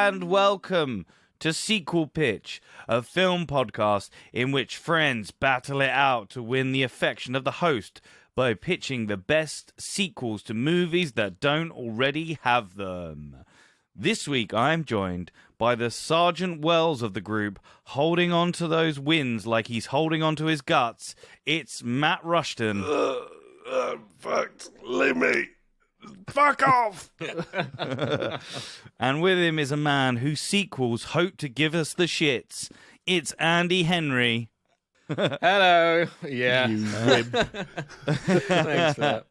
and welcome to Sequel Pitch, a film podcast in which friends battle it out to win the affection of the host by pitching the best sequels to movies that don't already have them. This week I'm joined by the Sergeant Wells of the group, holding on to those wins like he's holding on to his guts. It's Matt Rushton. Fuck, leave me. Fuck off! And with him is a man whose sequels hope to give us the shits. It's Andy Henry. Hello. Yeah. You rib. Thanks for that.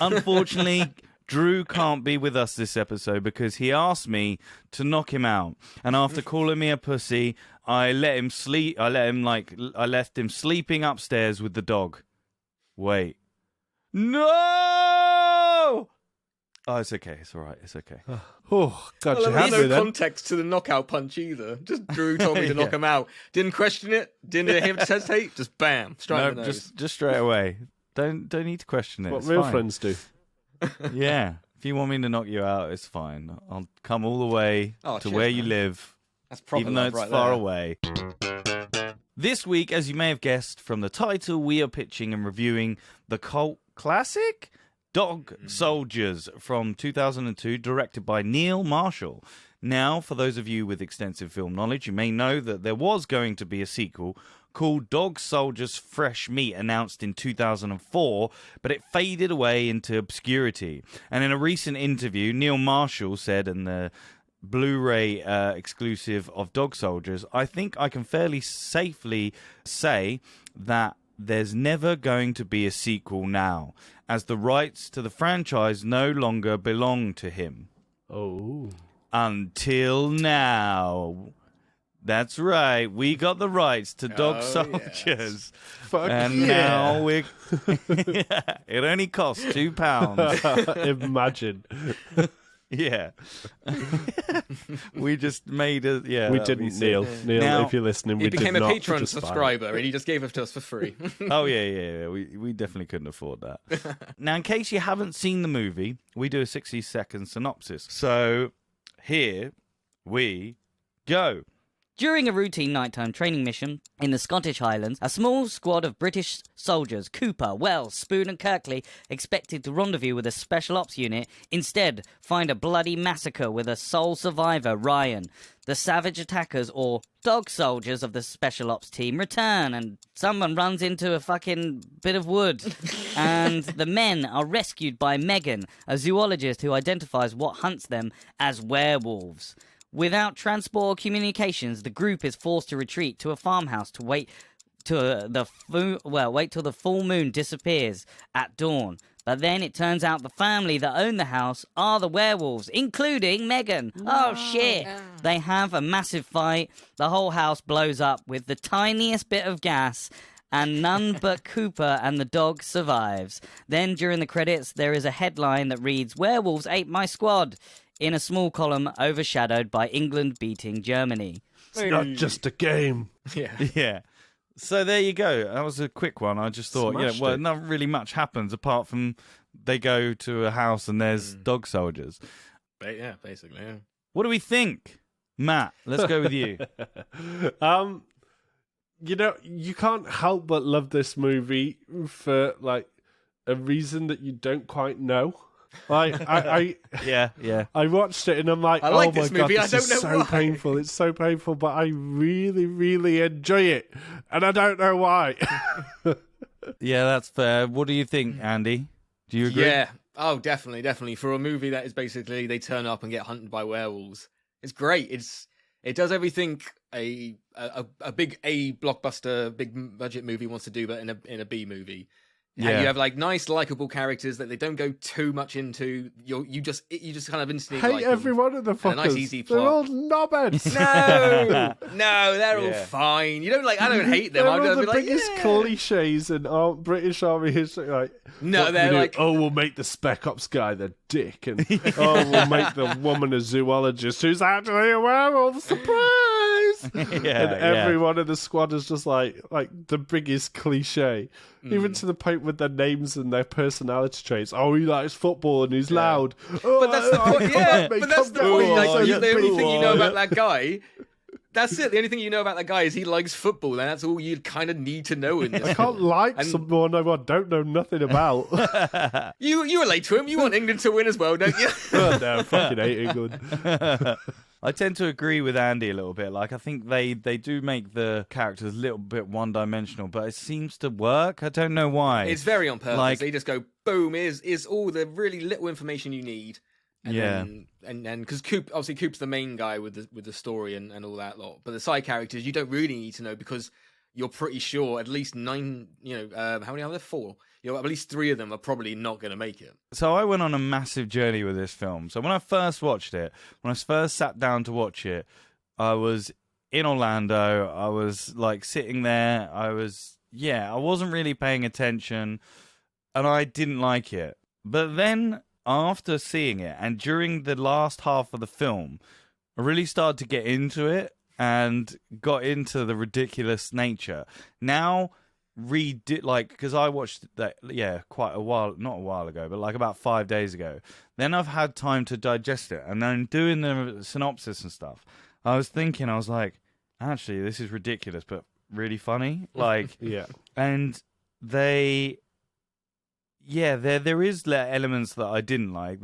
Unfortunately, Drew can't be with us this episode because he asked me to knock him out. And after calling me a pussy, I let him sleep. I left him sleeping upstairs with the dog. Wait. No! Oh, it's okay. It's all right. It's okay. Oh, God, Well, you there's had me no then. context to the knockout punch either. Just Drew told me to knock Yeah. him out. Didn't question it. Didn't hear him hesitate. Just bam, straight No, in the nose. just straight away. Don't need to question it. What It's real fine. friends do. Yeah. If you want me to knock you out, it's fine. I'll come all the way Oh, to cheers, where you man. live, That's proper even though love it's right far there. away. This week, as you may have guessed from the title, we are pitching and reviewing the cult classic Dog Soldiers from 2002, directed by Niel Marshall. Now, for those of you with extensive film knowledge, you may know that there was going to be a sequel called Dog Soldiers Fresh Meat, announced in 2004, but it faded away into obscurity. And in a recent interview, Niel Marshall said in the Blu-ray exclusive of Dog Soldiers, I think I can fairly safely say that there's never going to be a sequel now, as the rights to the franchise no longer belong to him. Oh. Until now. That's right. We got the rights to Dog Oh, Soldiers. Fuck And yeah. now we're... It only costs £2. Imagine. Yeah. We just made a... Yeah, We that'd be didn't, sick. Neil. Neil, Now- if you're listening, He we became did a not Patreon just buy it. subscriber and he just gave it to us for free. Oh, yeah. We definitely couldn't afford that. Now, in case you haven't seen the movie, we do a 60-second synopsis. So, here we go. During a routine nighttime training mission in the Scottish Highlands, a small squad of British soldiers, Cooper, Wells, Spoon and Kirkley, expected to rendezvous with a special ops unit, instead find a bloody massacre with a sole survivor, Ryan. The savage attackers, or dog soldiers of the special ops team, return and someone runs into a fucking bit of wood. And the men are rescued by Megan, a zoologist who identifies what hunts them as werewolves. Without transport or communications, the group is forced to retreat to a farmhouse to wait till the full moon disappears at dawn. But then it turns out the family that own the house are the werewolves, including Megan. Oh shit! They have a massive fight. The whole house blows up with the tiniest bit of gas, and none but Cooper and the dog survives. Then during the credits, there is a headline that reads, "Werewolves ate my squad," in a small column overshadowed by England beating Germany. It's not just a game. Yeah. Yeah. So there you go. That was a quick one. I just thought, Smashed well, it. not really much happens apart from they go to a house and there's dog soldiers. Yeah, basically, yeah. What do we think? Matt, let's go with you. You know, you can't help but love this movie for, like, a reason that you don't quite know. Like, Yeah. I watched it and I'm like, I like oh my this God, movie, I this don't is know so why. painful. It's so painful, but I really, really enjoy it. And I don't know why. Yeah, that's fair. What do you think, Andy? Do you agree? Yeah. Oh, definitely. For a movie that is basically they turn up and get hunted by werewolves, it's great. It does everything a big A blockbuster, big budget movie wants to do, but in a B movie. Yeah. And you have like nice, likable characters that they don't go too much into. You just kind of instantly Hate like every them. one of the And a nice, fuckers. easy They're plot. all knobheads. No, they're all Yeah. fine. You don't like. I don't hate them. They're I'm all gonna the be like, biggest yeah. cliches in British Army history. Like, No, what can they're we do? like- oh, we'll make the Spec Ops guy the dick, and oh, we'll make the woman a zoologist who's actually a werewolf. Surprise! is. And every yeah. one of the squad is just like the biggest cliche, even to the point with their names and their personality traits. Oh, he likes football and he's loud. Oh, But that's the point. Yeah, but that's the point. Like, Oh, the only thing you know oh, about that guy. That's it. The only thing you know about that guy is he likes football, and that's all you kind of need to know in this. I can't like someone I don't know nothing about. You relate to him. You want England to win as well, don't you? Oh, no, I fucking hate England. I tend to agree with Andy a little bit. Like, I think they do make the characters a little bit one-dimensional, but it seems to work. I don't know why. It's very on purpose. Like- They just go, boom, is all the really little information you need. And Yeah. then because Coop's the main guy with the story and all that lot. But the side characters you don't really need to know because you're pretty sure at least 9. How many are there? 4. At least 3 of them are probably not going to make it. So I went on a massive journey with this film. So when I first watched it, when I first sat down to watch it, I was in Orlando. I was like sitting there. I wasn't really paying attention, and I didn't like it. But then after seeing it, and during the last half of the film, I really started to get into it and got into the ridiculous nature. Now, because I watched that, quite a while, not a while ago, but like about 5 days ago. Then I've had time to digest it, and then doing the synopsis and stuff, I was like, actually, this is ridiculous, but really funny. Like, Yeah. and there is elements that I didn't like.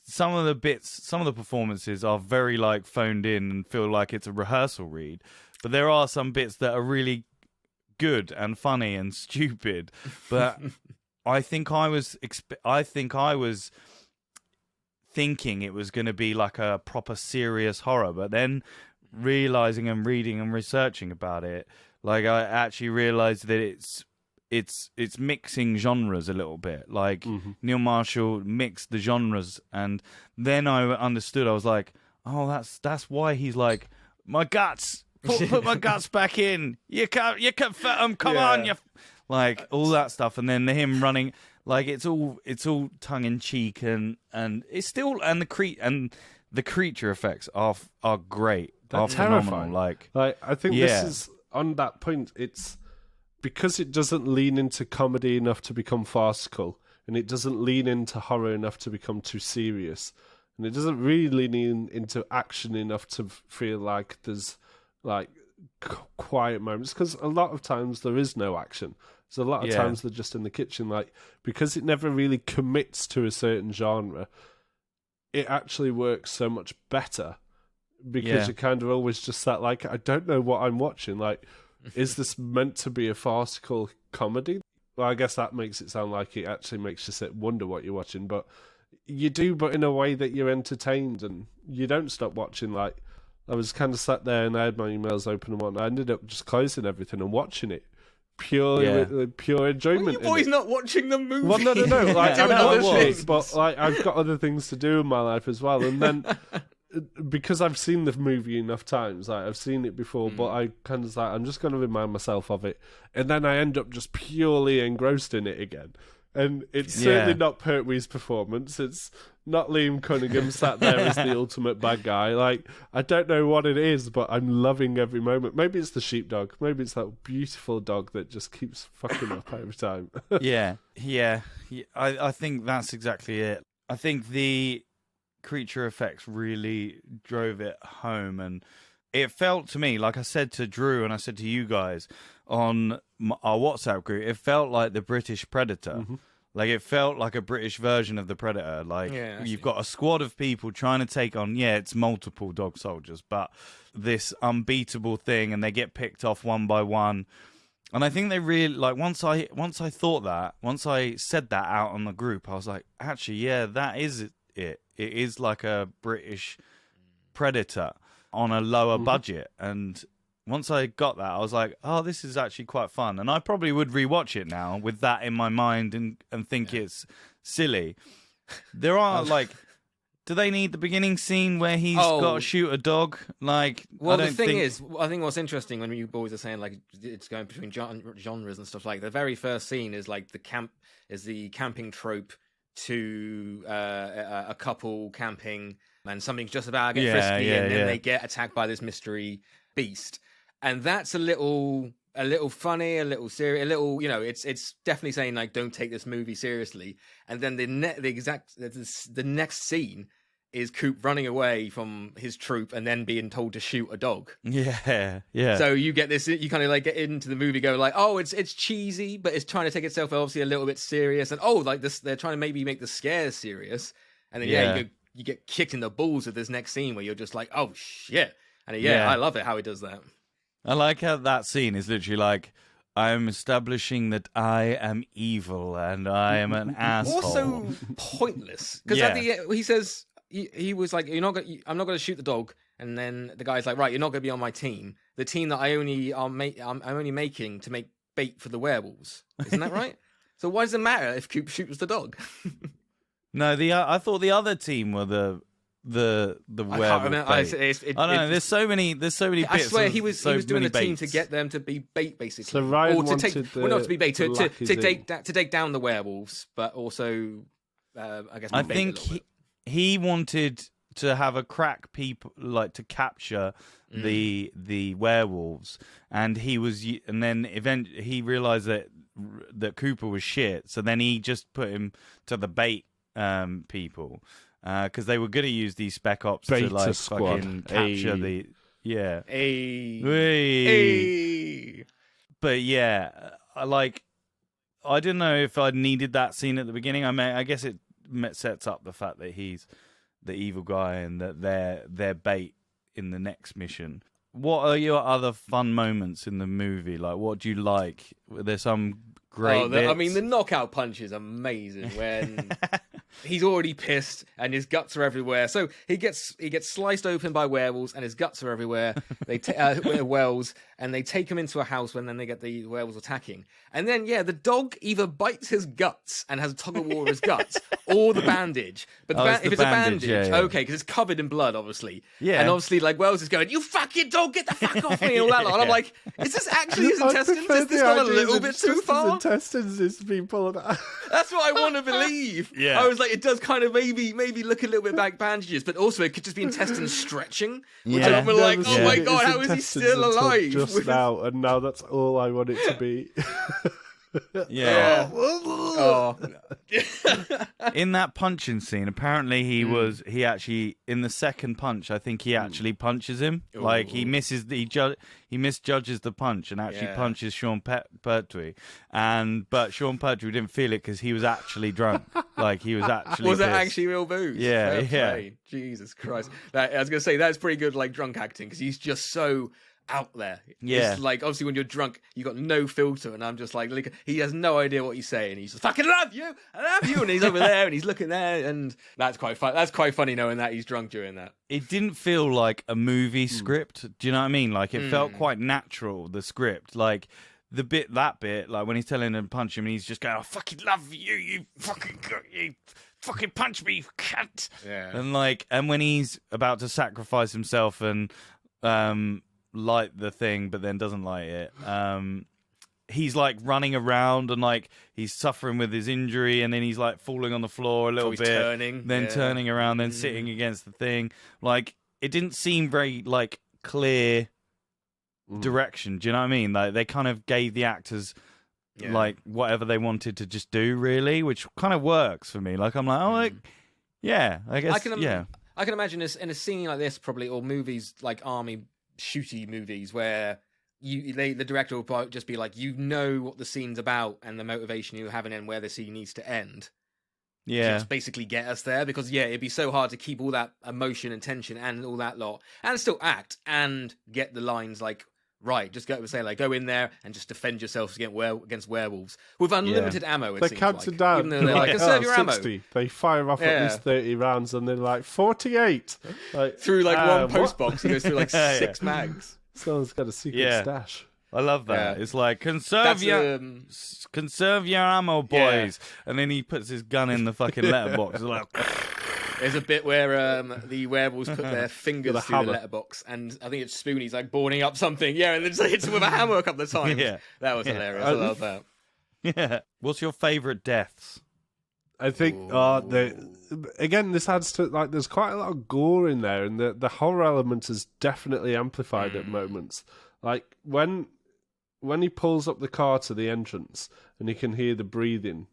Some of the performances are very like phoned in and feel like it's a rehearsal read, but there are some bits that are really good and funny and stupid. But I think I was thinking it was going to be like a proper serious horror, but then realizing and reading and researching about it, like I actually realized that it's mixing genres a little bit. Like Niel Marshall mixed the genres, and then I understood. I was like, oh, that's why he's like, my guts, put my guts back in. You can fit them. Come on, like all that stuff, and then him running. Like it's all tongue in cheek, and it's still the creature effects are great. They're are terrifying. phenomenal. Like I think this is on that point. It's because it doesn't lean into comedy enough to become farcical, and it doesn't lean into horror enough to become too serious, and it doesn't really lean into action enough to feel like there's like quiet moments, because a lot of times there is no action. So a lot of times they're just in the kitchen, like, because it never really commits to a certain genre, it actually works so much better, because you're kind of always just sat like, I don't know what I'm watching. Like, is this meant to be a farcical comedy? Well, I guess that makes it sound like it actually makes you sit wonder what you're watching, but you do, but in a way that you're entertained and you don't stop watching. Like, I was kind of sat there and I had my emails open and whatnot. I ended up just closing everything and watching it. Pure enjoyment. Well, you boys not watching the movie. Well, no. Like, Doing I'm other watching things. it, but like I've got other things to do in my life as well. And then because I've seen the movie enough times, like I've seen it before, but I kind of like I'm just going to remind myself of it, and then I end up just purely engrossed in it again. And it's certainly not Pertwee's performance. It's not Liam Cunningham sat there as the ultimate bad guy. Like, I don't know what it is, but I'm loving every moment. Maybe it's the sheepdog. Maybe it's that beautiful dog that just keeps fucking up every time. I think that's exactly it. I think the creature effects really drove it home, and it felt to me, like I said to Drew and I said to you guys on our WhatsApp group, it felt like the British Predator. Like, it felt like a British version of the Predator. Like, you've got a squad of people trying to take on, it's multiple dog soldiers, but this unbeatable thing, and they get picked off one by one. And I think they really, like, once I said that out on the group, I was like, actually, that is it. It is like a British Predator on a lower budget. And once I got that, I was like, oh, this is actually quite fun. And I probably would rewatch it now with that in my mind and think it's silly. There are, like, do they need the beginning scene where he's got to shoot a dog? Like, well, the thing is, I think what's interesting when you boys are saying, like, it's going between genres and stuff, like, the very first scene is, like, the camping trope to a couple camping, and something's just about to get frisky, and then they get attacked by this mystery beast, and that's a little funny, a little serious, a little, it's definitely saying like, don't take this movie seriously. And then the next scene is Coop running away from his troop and then being told to shoot a dog. Yeah. So you get this, you kind of like get into the movie going like, oh, it's cheesy, but it's trying to take itself obviously a little bit serious. And like this, they're trying to maybe make the scares serious. And then you get kicked in the balls with this next scene where you're just like, oh shit. And I love it how he does that. I like how that scene is literally like, I'm establishing that I am evil and I am an asshole. Also pointless because at the end, he says he was like, I'm not going to shoot the dog, and then the guy's like, right, you're not going to be on my team, the team that I'm only making to make bait for the werewolves. Isn't that right? So why does it matter if Coop shoots the dog? No, I thought the other team were the werewolf. I can't remember. I don't know. There's so many bits. I swear he was doing the team baits. to get them to be bait, basically. So Ryan or to wanted take, the well, not to be bait, to take down the werewolves, but also, I guess. I think he wanted to have a crack like to capture the werewolves, and then eventually he realized that Cooper was shit. So then he just put him to the bait people. Because they were going to use these spec ops Beta to like squad. fucking capture the But I didn't know if I needed that scene at the beginning. I guess it sets up the fact that he's the evil guy and that they're bait in the next mission. What are your other fun moments in the movie? Like, what do you like? There's some great bits. I mean, the knockout punch is amazing when he's already pissed and his guts are everywhere. So he gets sliced open by werewolves and his guts are everywhere. They wells, and they take him into a house when then they get the werewolves attacking. And then the dog either bites his guts and has a tug of war of his guts, or the bandage. But if it's a bandage, okay, because it's covered in blood, obviously. Yeah. And obviously, like Wells is going, "You fucking dog, get the fuck off me!" and all that lot. And I'm like, is this actually his intestines? Is this not a little bit too far? His intestines is being pulled out. That's what I want to believe. Yeah. I was like, it does kind of maybe look a little bit like bandages, but also it could just be intestines stretching. Which I'm like, oh my god, how is he still alive? Just now, and now that's all I want it to be. Yeah. Oh. In that punching scene, apparently he actually, in the second punch, I think he actually punches him. Ooh. Like he misjudges the punch and actually punches Sean Pertwee. But Sean Pertwee didn't feel it because he was actually drunk. Like he was actually Was it pissed. actually real booze? Yeah, Fair play. Jesus Christ. I was going to say, that's pretty good, like, drunk acting, because he's just so out there. Yeah. It's like, obviously, when you're drunk, you got no filter, and I'm just like, look, he has no idea what he's saying. He's just, fucking love you, I love you, and he's over there, and he's looking there, and that's quite fun. That's quite funny knowing that he's drunk during that. It didn't feel like a movie script. Do you know what I mean? Like, it felt quite natural, the script. Like, that bit, like, when he's telling him to punch him, and he's just going, I fucking love you, you fucking punch me, you cunt. Yeah. And when he's about to sacrifice himself and light the thing, but then doesn't light it, he's like running around and like he's suffering with his injury, and then he's like falling on the floor a little bit, turning around, then sitting against the thing. Like, it didn't seem very like clear direction. Do you know what I mean? Like, they kind of gave the actors like whatever they wanted to just do, really, which kind of works for me. Like, I'm like, oh, like, yeah, I guess, I can imagine this in a scene like this, probably, or movies like army shooty movies where the director will probably just be like, you know what the scene's about and the motivation you have, and where the scene needs to end. Yeah. Just basically get us there, because it'd be so hard to keep all that emotion and tension and all that lot, and still act and get the lines like right. Just go in there and just defend yourselves against werewolves with unlimited ammo. They counted down. Even though they're like, conserve your 60. Ammo. They fire off at least 30 rounds, and they're like 48. Like, through like one post box, he goes through like 6 mags. Someone's got a secret stash. I love that. Yeah. It's like, conserve your ammo, boys. Yeah. And then he puts his gun in the fucking letterbox. Like, there's a bit where the werewolves put their fingers through the letterbox, and I think it's Spoonie's like boarding up something. Yeah, and then just hits him with a hammer a couple of times. Yeah. That was hilarious. I love that. Yeah. What's your favourite deaths? I think again, this adds to like there's quite a lot of gore in there, and the horror element is definitely amplified at moments. Like when he pulls up the car to the entrance and he can hear the breathing,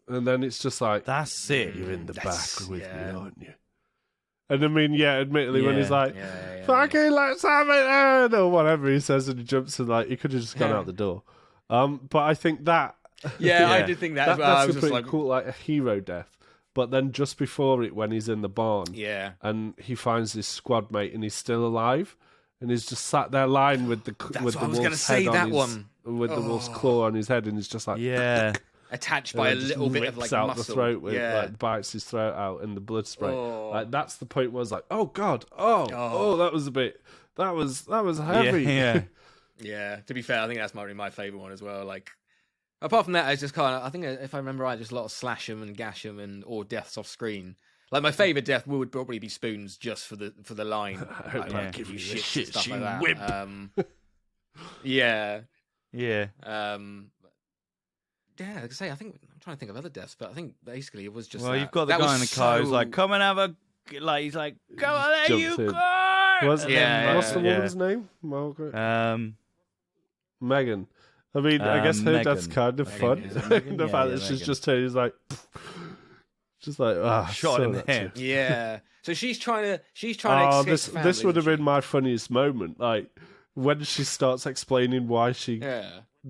and then it's just like, That's sick. you're in the back with me, aren't you? And I mean, admittedly, when he's like, fucking let's have it, or whatever he says, and he jumps and like, he could have just gone out the door. But I think that, I did think that as well. I That's was a just pretty like, cool, like a hero death. But then just before it, when he's in the barn, and he finds his squad mate and he's still alive, and he's just sat there lying with the wolf's head with the wolf's claw on his head, and he's just like, attached by a little bit of like out muscle. the throat with like bites his throat out and the blood spray. Like that's the point where I was like, oh god, that was a bit, that was heavy. Yeah. To be fair, I think that's probably my favorite one as well. Like, apart from that, I just kind of, I think if I remember right, just a lot of slash 'em and gash 'em or deaths off screen. Like my favorite death would probably be Spoons, just for the line. I hope I give you shit, stuff you like that. wimp. Yeah. Yeah, like I say, I think I'm trying to think of other deaths, but I think basically it was just. Well, you've got the guy in the car who's like, "Come and have a," like he's like, "Come on, there you go." What's the woman's name? Margaret. Megan. I mean, I guess her death's kind of fun. The fact that she's just turning, is like, just like shot in the head. Yeah. So she's trying to escape the family, this would have been my funniest moment, like when she starts explaining why she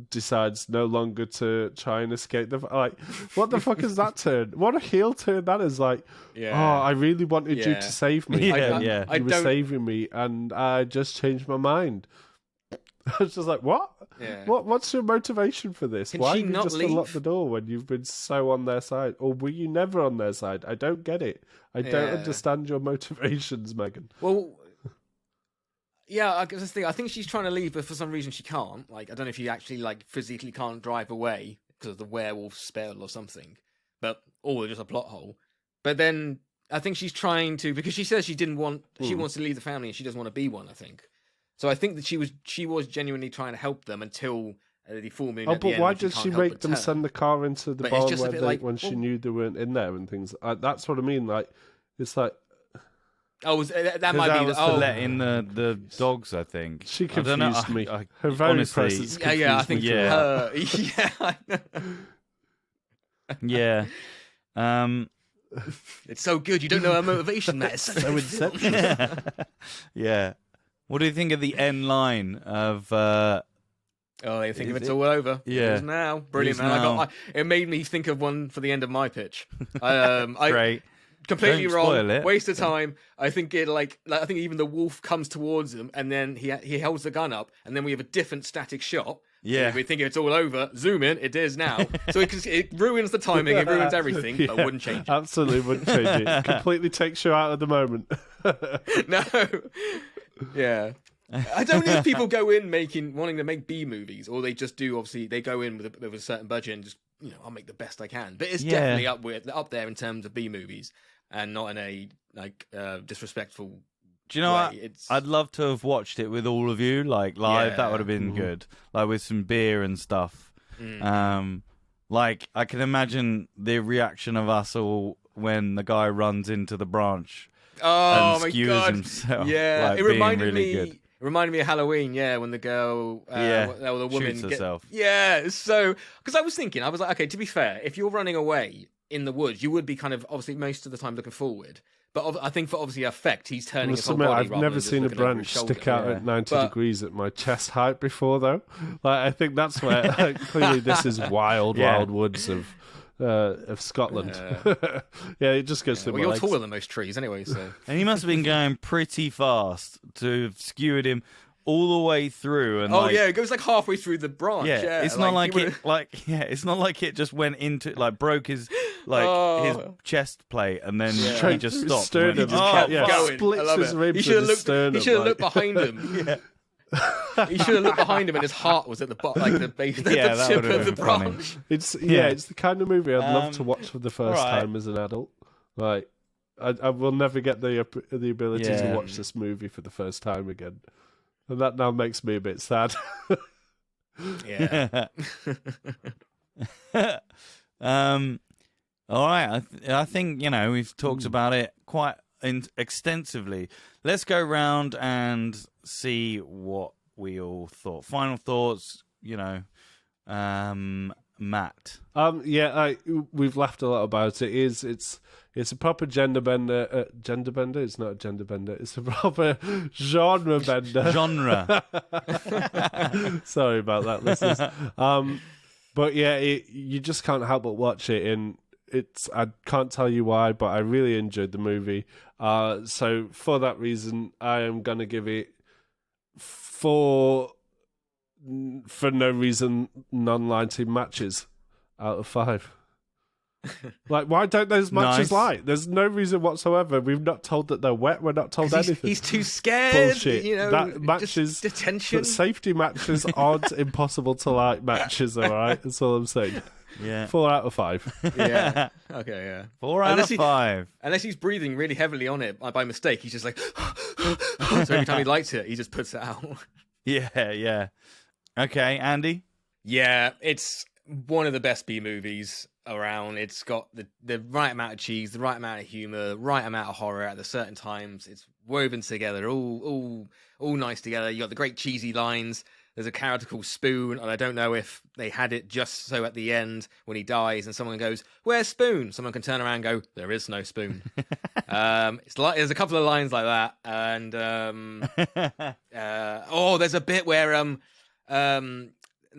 decides no longer to try and escape the like. What the fuck is that turn? What a heel turn that is! Like, I really wanted you to save me. You were saving me, and I just changed my mind. I was just like, what? Yeah. What's your motivation for this? Why did you just unlock the door when you've been so on their side? Or were you never on their side? I don't get it. I don't understand your motivations, Megan. Well, yeah, I guess the thing. I think she's trying to leave, but for some reason she can't. Like, I don't know if she actually like physically can't drive away because of the werewolf spell or something. Or just a plot hole. But then I think she's trying to, because she says she didn't want. She wants to leave the family and she doesn't want to be one. I think. So I think that she was genuinely trying to help them until the full moon. Oh, but why did she make them send the car into the barn when she knew they weren't in there and things? That's what I mean. Like, it's like. Oh, that might be to let in the dogs. I think she confused me. Her very honestly, presence. I think her. Yeah. It's so good. You don't know her motivation, Matt. It's so inception. Yeah. What do you think of the end line of? They think of it's all over. Yeah. It is now. Brilliant, man. It made me think of one for the end of my pitch. Great. Completely Don't wrong. spoil it. Waste of time. I think I think even the wolf comes towards him, and then he holds the gun up, and then we have a different static shot. Yeah. We think it's all over. Zoom in. It is now. So it ruins the timing. It ruins everything. But wouldn't change it. Absolutely wouldn't change it. Completely takes you out of the moment. No. Yeah. I don't know if people go in wanting to make B movies, or they just do. Obviously, they go in with a certain budget and just I'll make the best I can. But it's definitely up there in terms of B movies, and not in a disrespectful. Do you know way. what? I'd love to have watched it with all of you, like live. Yeah. That would have been good, like with some beer and stuff. Like I can imagine the reaction of us all when the guy runs into the branch. Oh and my skewers god! himself, Yeah, like, it reminded really me. good. It reminded me of Halloween. Yeah, when the girl, the woman shoots herself. Yeah, so because I was thinking, I was like, okay, to be fair, if you're running away in the woods, you would be kind of obviously most of the time looking forward. But I think for obviously effect, he's turning his whole body. I've never seen a branch stick out at 90 degrees at my chest height before, though. Like I think that's where clearly this is wild woods of Scotland. It just goes through my you're legs. taller than most trees anyway, so. And he must have been going pretty fast to have skewered him all the way through. And it goes like halfway through the branch. Yeah, it's not like it's not like it just went into broke his his chest plate and then he just stopped. Sternum, splits his ribs. He should have looked behind him. He should have looked behind him, and his heart was at the bottom, like the base, the tip of the branch. It's the kind of movie I'd love to watch for the first time as an adult. Like, I will never get the ability to watch this movie for the first time again, and that now makes me a bit sad. Yeah. All right. I think, we've talked about it quite extensively. Let's go round and see what we all thought. Final thoughts, Matt. We've laughed a lot about it. It's a proper gender bender. Gender bender? It's not a gender bender. It's a proper genre bender. Genre. Sorry about that, listeners. But yeah, you just can't help but watch it, and I can't tell you why, but I really enjoyed the movie. So for that reason, I am gonna give it for no reason, non-lighting matches out of 5. Like, why don't those matches light? There's no reason whatsoever. We've not told that they're wet. We're not told anything. He's too scared. Bullshit. That matches, detention. Safety matches aren't impossible to light matches. All right, that's all I'm saying. Yeah, 4 out of 5. Yeah. Okay. Yeah. 4 out of 5. Unless he's breathing really heavily on it by mistake, he's just like. So every time he lights it, he just puts it out. Yeah. Okay, Andy. Yeah, it's one of the best B movies around. It's got the right amount of cheese, the right amount of humor, right amount of horror at the certain times. It's woven together, all nice together. You got the great cheesy lines. There's a character called Spoon, and I don't know if they had it just so at the end when he dies and someone goes, "Where's Spoon?" Someone can turn around and go, "There is no Spoon." It's like there's a couple of lines like that, and there's a bit where I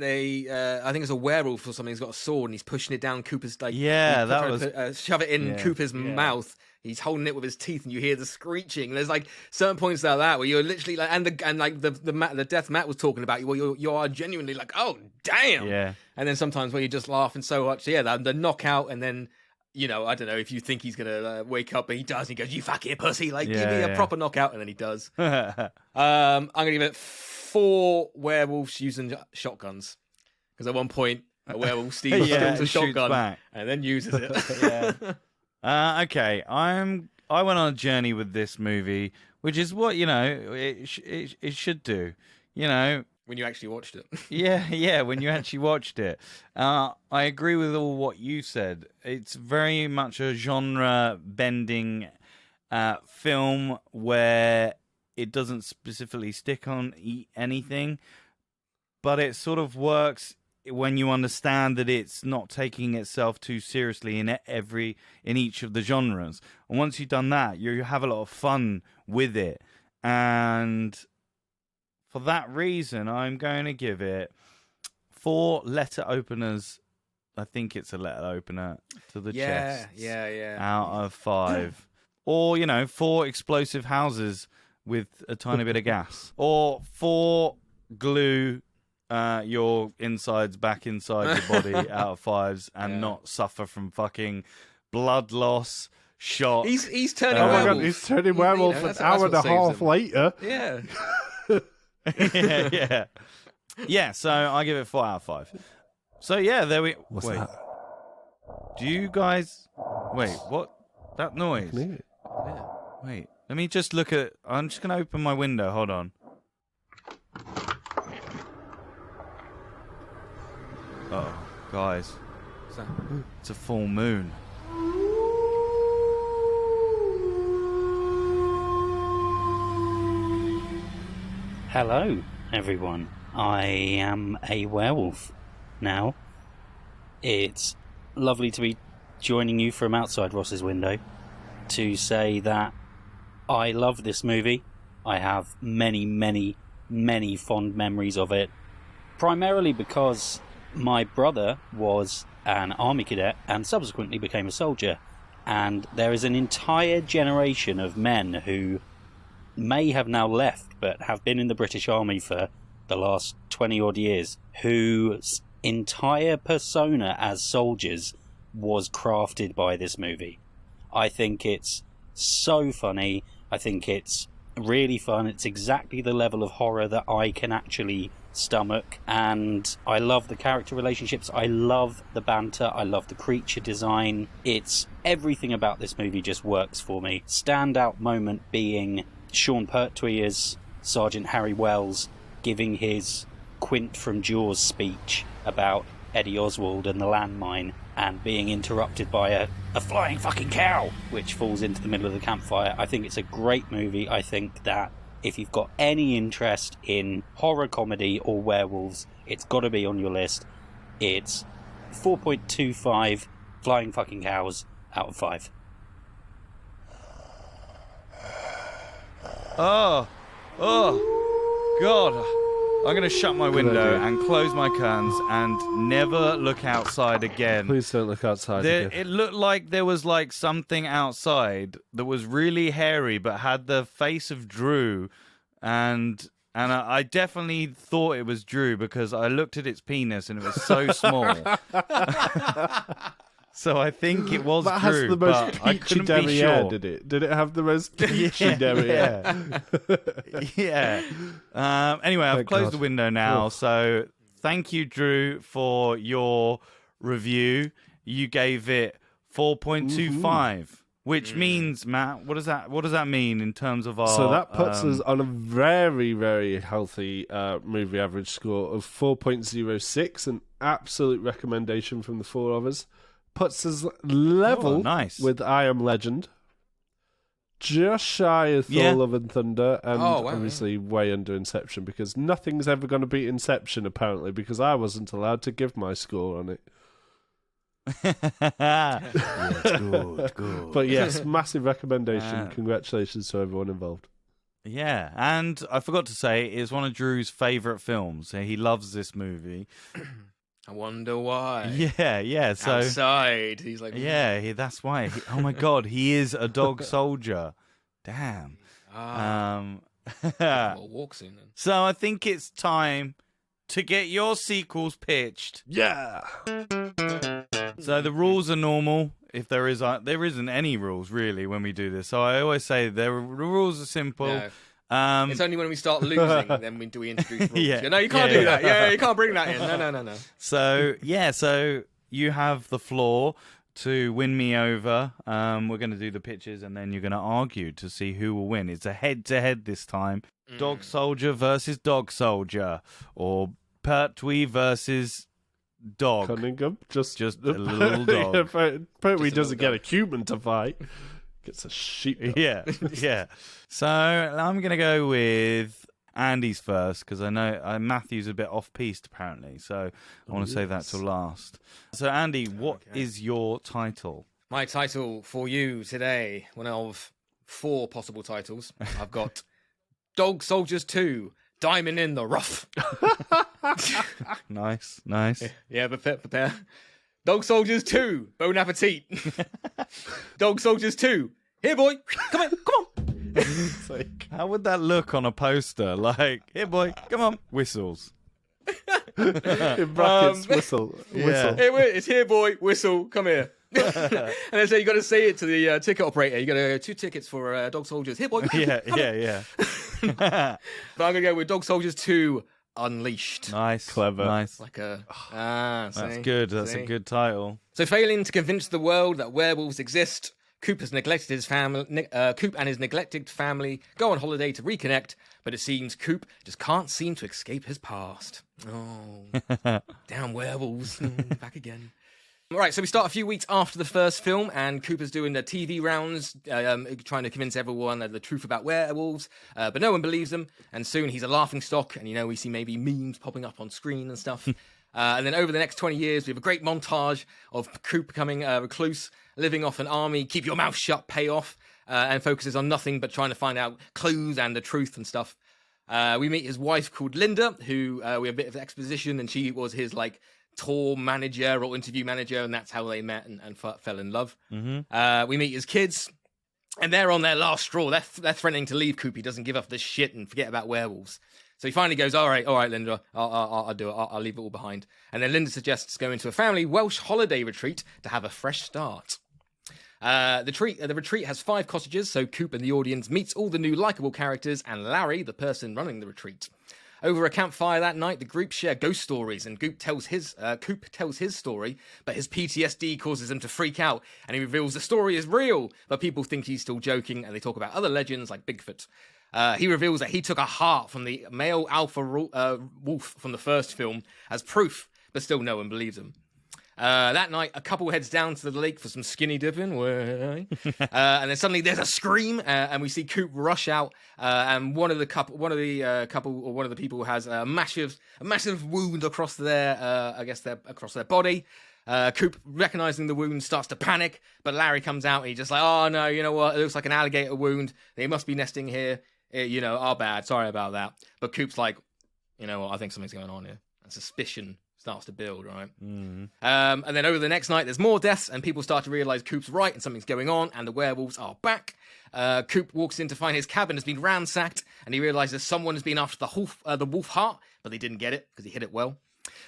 think it's a werewolf or something. He's got a sword and he's pushing it down Cooper's shove it in Cooper's mouth. He's holding it with his teeth, and you hear the screeching. There's like certain points like that where you're literally like, the death Matt was talking about. You are genuinely like, oh damn. Yeah. And then sometimes where you're just laughing so much, the knockout, and then I don't know if you think he's gonna wake up, but he does. And he goes, "You fucking pussy!" Like give me a proper knockout, and then he does. I'm gonna give it 4 werewolves using shotguns, because at one point a werewolf steals a shotgun back and then uses it. Okay, I went on a journey with this movie, which is what it should do. When you actually watched it. Yeah, when you actually watched it. I agree with all what you said. It's very much a genre-bending film where it doesn't specifically stick on anything, but it sort of works when you understand that it's not taking itself too seriously in each of the genres. And once you've done that, you have a lot of fun with it. And for that reason, I'm going to give it 4 letter openers. I think it's a letter opener to the chest. Yeah. Out of 5. Or, 4 explosive houses with a tiny bit of gas. Or 4 glue your insides back inside your body out of 5s and not suffer from fucking blood loss, shock. He's turning Oh werewolf. my god, he's turning werewolf an hour and a half later. Yeah. Yeah, so I give it 4 out of 5. So yeah, there we... What's wait. that? Do you guys... Wait, what? That noise? Yeah. Wait, let me just look at... I'm just going to open my window, hold on. Oh, guys. What's that? It's a full moon. Hello, everyone. I am a werewolf now. It's lovely to be joining you from outside Ross's window to say that I love this movie. I have many, many, many fond memories of it, primarily because my brother was an army cadet and subsequently became a soldier, and there is an entire generation of men who may have now left but have been in the British Army for the last 20 odd years, whose entire persona as soldiers was crafted by this movie. I think it's so funny. I think it's really fun. It's exactly the level of horror that I can actually stomach, and I love the character relationships. I love the banter. I love the creature design. It's everything about this movie just works for me. Standout moment being Sean Pertwee as Sergeant Harry Wells giving his Quint from Jaws speech about Eddie Oswald and the landmine, and being interrupted by a flying fucking cow, which falls into the middle of the campfire. I think it's a great movie. I think that if you've got any interest in horror comedy or werewolves, it's got to be on your list. It's 4.25 flying fucking cows out of 5. Oh, God. I'm going to shut my window and close my curtains and never look outside again. Please don't look outside again. It looked like there was like something outside that was really hairy but had the face of Drew, and I definitely thought it was Drew because I looked at its penis and it was so small. So I think it was that Drew, has the most but I peachy couldn't be derriere, sure. did it? Did it have the most peachy derriere? Yeah. Anyway, I've Thank closed God. the window now, Oh. so thank you, Drew, for your review. You gave it 4.25, which means, Matt, what does that mean in terms of our? So that puts us on a very, very healthy movie average score of 4.06, an absolute recommendation from the four of us. Puts us level nice. with I Am Legend, just shy of Thor, Love and Thunder, and obviously way under Inception, because nothing's ever going to beat Inception, apparently, because I wasn't allowed to give my score on it. Good. But yes, massive recommendation. Congratulations to everyone involved. Yeah, and I forgot to say, it's one of Drew's favourite films. He loves this movie. I wonder why. Yeah. So Outside, he's like, that's why. Oh my God, he is a dog soldier. Damn. We'll walk soon then. So I think it's time to get your sequels pitched. Yeah. So the rules are normal. If there isn't any rules really when we do this. So I always say the rules are simple. No. It's only when we start losing then we introduce rules. Yeah. No, you can't do that. Yeah, you can't bring that in. No. So you have the floor to win me over. We're going to do the pitches and then you're going to argue to see who will win. It's a head-to-head this time. Dog soldier versus dog soldier, or Pertwee versus dog. Cunningham, just a little dog. Pertwee Just a doesn't little get a human to fight. Gets a sheep. Yeah. So I'm going to go with Andy's first because I know Matthew's a bit off-piste apparently. So I want to say that till last. So Andy, what is your title? My title for you today, one of 4 possible titles. I've got Dog Soldiers 2, Diamond in the Rough. Nice. Yeah, prepare. Dog Soldiers 2, Bon Appetit. Dog Soldiers 2, here boy, come on. It's like, how would that look on a poster? Like, here boy, come on, whistles. In brackets, whistle. Yeah. It's here boy, whistle, come here. And then so you got to say it to the ticket operator. You got to go 2 tickets for Dog Soldiers. Here boy, Yeah. But I'm gonna go with Dog Soldiers 2, Unleashed. Nice, Clever. nice. Like a That's good. That's a good title. So, failing to convince the world that werewolves exist, Coop and his neglected family go on holiday to reconnect, but it seems Coop just can't seem to escape his past. Oh, damn werewolves! Back again. All right, so we start a few weeks after the first film, and Cooper's doing the TV rounds, trying to convince everyone the truth about werewolves, but no one believes him, and soon he's a laughingstock, and we see maybe memes popping up on screen and stuff. And then over the next 20 years, we have a great montage of Coop becoming a recluse, living off an army, keep your mouth shut payoff, and focuses on nothing but trying to find out clues and the truth and stuff. We meet his wife called Linda, who we have a bit of exposition, and she was his tour manager or interview manager, and that's how they met and fell in love. Mm-hmm. We meet his kids, and they're on their last straw. They're threatening to leave Coop. He doesn't give up this shit and forget about werewolves. So he finally goes, all right, Linda, I'll do it. I'll leave it all behind. And then Linda suggests going to a family Welsh holiday retreat to have a fresh start. The retreat has 5 cottages, so Coop and the audience meets all the new likeable characters and Larry, the person running the retreat. Over a campfire that night, the group share ghost stories, and Coop tells his story, but his PTSD causes him to freak out, and he reveals the story is real, but people think he's still joking, and they talk about other legends like Bigfoot. He reveals that he took a heart from the male alpha wolf from the first film as proof, but still no one believes him. That night, a couple heads down to the lake for some skinny dipping, and then suddenly there's a scream, and we see Coop rush out, and one of the people has a massive wound across their, across their body. Coop, recognizing the wound, starts to panic, but Larry comes out and he's just like, "Oh no, you know what? It looks like an alligator wound. They must be nesting here. Our bad. Sorry about that." But Coop's like, "You know what? I think something's going on here." And suspicion starts to build, right? And then over the next night, there's more deaths, and people start to realize Coop's right and something's going on, and the werewolves are back. Coop walks in to find his cabin has been ransacked, and he realizes someone has been after the wolf heart, but they didn't get it because he hid it well.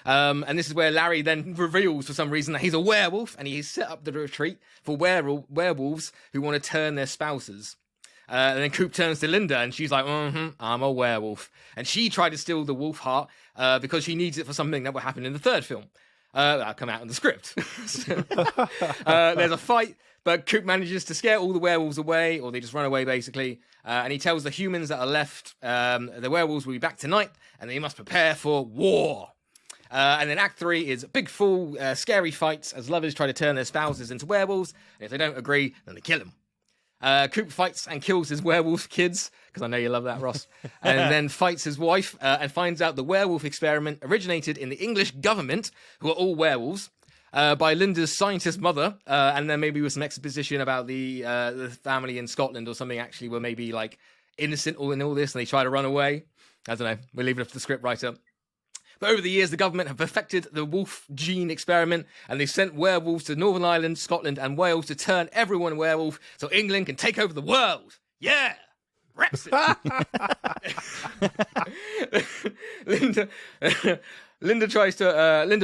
And this is where Larry then reveals for some reason that he's a werewolf, and he's set up the retreat for werewolves who want to turn their spouses. And then Coop turns to Linda, and she's like, I'm a werewolf. And she tried to steal the wolf heart because she needs it for something that will happen in the third film. That'll come out in the script. There's a fight, but Coop manages to scare all the werewolves away, or they just run away, basically. And he tells the humans that are left, the werewolves will be back tonight, and they must prepare for war. And then Act 3 is big, full, scary fights as lovers try to turn their spouses into werewolves. And if they don't agree, then they kill them. Coop fights and kills his werewolf kids, because I know you love that, Ross. And then fights his wife and finds out the werewolf experiment originated in the English government, who are all werewolves, by Linda's scientist mother. And then maybe with some exposition about the family in Scotland or something actually were maybe like innocent in all this and they try to run away. I don't know. We'll leave it up to the script writer. But over the years, the government have perfected the wolf gene experiment, and they've sent werewolves to Northern Ireland, Scotland, and Wales to turn everyone werewolf so England can take over the world. Yeah! Brexit! Linda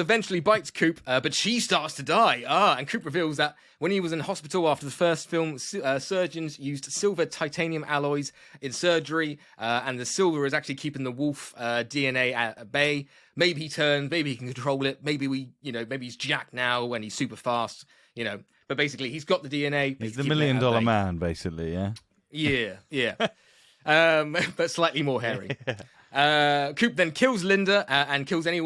eventually bites Coop, but she starts to die. And Coop reveals that when he was in hospital after the first film, surgeons used silver titanium alloys in surgery, and the silver is actually keeping the wolf DNA at bay. Maybe he turns, maybe he can control it. Maybe maybe he's Jack now and he's super fast, But basically, he's got the DNA. He's the $1 million man, basically, yeah? Yeah. But slightly more hairy. Coop then kills Linda and kills any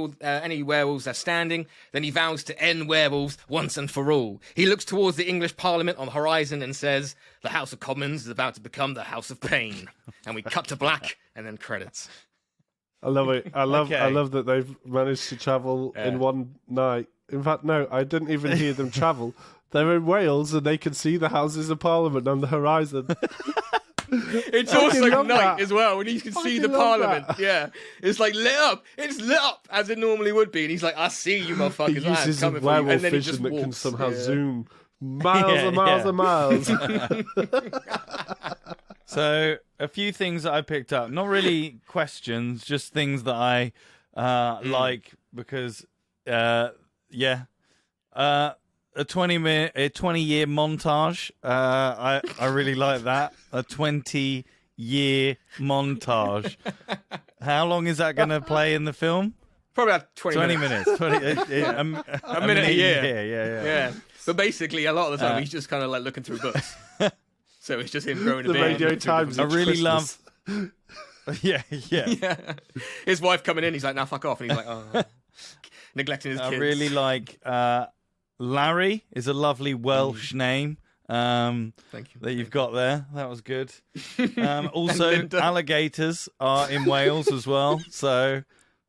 werewolves that are standing. Then he vows to end werewolves once and for all. He looks towards the English Parliament on the horizon and says, "The House of Commons is about to become the House of Pain." And we cut to black and then credits. I love it. I love that they've managed to travel in one night. In fact, no, I didn't even hear them travel. They're in Wales and they can see the Houses of Parliament on the horizon. It's also night as well, and you can see the Parliament. That. Yeah, it's like lit up. It's lit up as it normally would be, and he's like, "I see you, motherfuckers." He uses a werewolf vision that can somehow zoom miles and miles and miles. So, a few things that I picked up. Not really questions, just things that I like because, a 20-year montage. I really like that. A 20-year montage. How long is that going to play in the film? Probably about 20 minutes. a minute a year. Yeah. But basically, a lot of the time, he's just kind of like looking through books. So it's just him growing a beard. The Radio Times. I really love. Yeah. His wife coming in, he's like, "Nah, fuck off," and he's like, "Oh." Neglecting his kids. I really like Larry is a lovely Welsh name. Thank you. That you've got there. That was good. Also, alligators are in Wales as well. So